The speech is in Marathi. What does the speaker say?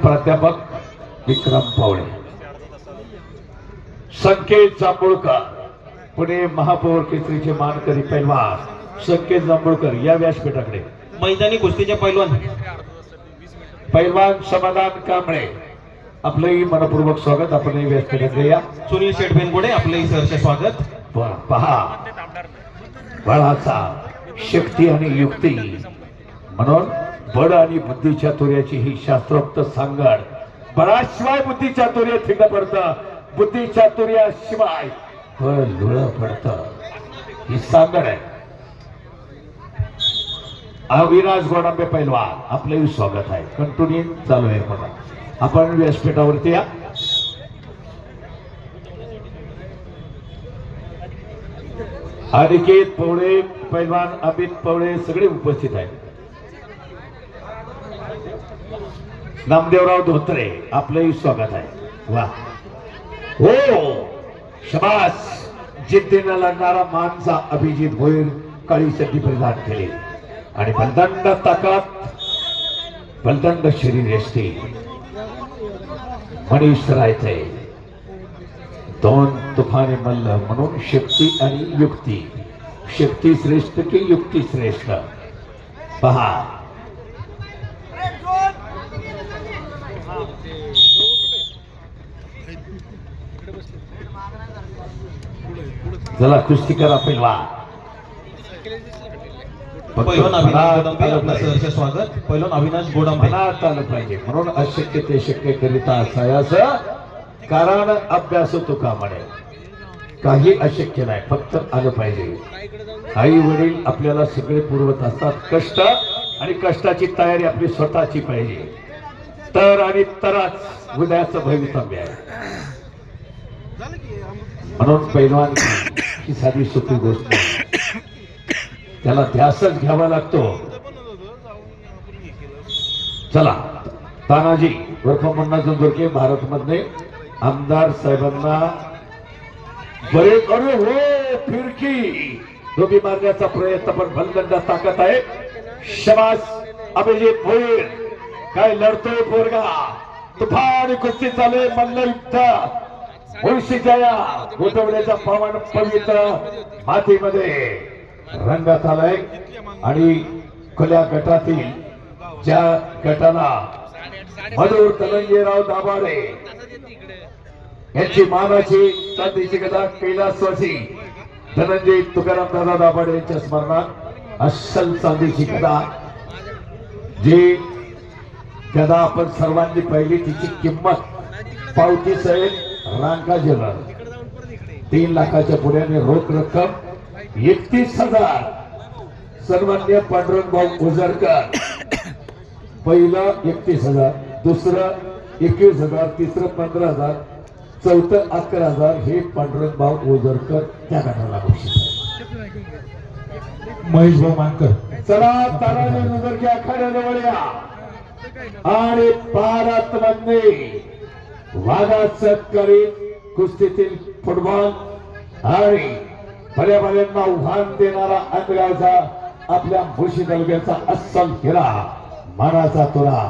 प्राध्यापक विक्रम पवळे, संकेत जांभूळकर, पुणे महापौर केसरीचे मानकरी पैलवान संकेत जांभूळकर या व्यासपीठाकडे. मैदानी कुस्तीचे पैलवान समाधान कांबळे, आपलंही मनपूर्वक स्वागत. आपणही व्यासपीठाकडे या. सुनील शेठ बेनगोडे, आपलंही सहर्ष स्वागत. पहा, बळाचा शक्ती आणि युक्ती म्हणून बळ आणि बुद्धी चातुर्याची ही शास्त्रोक्त सांगड. बळाशिवाय बुद्धी चातुर्य थिंड पडतं, बुद्धी चातुर्याशिवाय बळ लुळ पडतं, ही सांगड आहे. अविनाश गोडांबे पैलवान, आपलंही स्वागत आहे. कंटिन्यू चालू आहे. बघा, आपण व्यासपीठावरती या. अनिकेत पवळे पैलवान, अमित पवळे सगळे उपस्थित आहेत. नामदेवराव धोत्रे, आपलंही स्वागत आहे. वा हो, शबास. जिद्दीनं लढणारा मानचा अभिजित भोईर काळी चड्डी परिधान केली आणि बलदंड ताकद, बलदंड शरीर यष्टी मनीष रायचे दोन तुफाने मल्ल म्हणून शक्ती आणि युक्ती. शक्ती श्रेष्ठ की युक्ती श्रेष्ठ? पहा, चला कुस्ती करा पैलवान. पैलवान अविनाश गोडांबे, आपलं सहर्ष स्वागत. पैलवान अविनाश गोडांबे. मनात आलं पाहिजे म्हणून अशक्य ते शक्य करिता असायास कारण अभ्यास तुका म्हणे. काही अशक्य नाही, फक्त आलं पाहिजे. आई वडील आपल्याला सगळे पुरवत असतात. कष्ट आणि कष्टाची तयारी आपली स्वतःची पाहिजे. तर आणि तरच उद्याचं भवितव्य आहे. म्हणून पैलवान ही साधी सोपी गोष्ट नाही, त्याला ध्यासच घ्यावा लागतो. चला, तानाजी उर्फ मुन्ना जोंधुरके भारत मधले आमदार साहेबांना बरे करू हो. फिरकी डोबी मारण्याचा प्रयत्न, पण बलदंड ताकद आहे. शबास अभिजित भोईर, काय लढतोय पोरगा. तुफान कुस्ती चालू आहे. मल्लयुद्ध मुळशीच्या या गोठवड्याचा पावन पवित्र मातीमध्ये रंगात आलाय. आणि खुल्या गटातील ज्या गटाला मधुर धनंजयराव दाभाडे यांची मानाची चांदीची गदा कैलासवासी धनंजय तुकाराम दादा दाभाडे यांच्या स्मरणात अस्सल चांदीची गदा, जी गदा आपण सर्वांनी पाहिली, तिची किंमत पावती सहित रांका जनरल 3 लाखाच्या पुढ्याने रोख रक्कम 31,000. सन्मान्य पांडुरंग भाऊ उजरकर, पहिलं 31,000, दुसरं 21,000, तिसरं 15,000, चौथं 11,000. हे पांडुरंग भाऊ उजरकर त्या गटाला बक्षीस आहे. महेश भाऊ मानकर. चला, तानाजी उजरके आखाड्याजवळ या. आणि भारत मध्ये वादाचं करीत कुस्तीतील फुटबॉल आणि भल्याभल्यांना उभान देणारा अंगगावचा आपल्या मुळशी तालुक्याचा अस्सल हिरा, मानाचा तुरा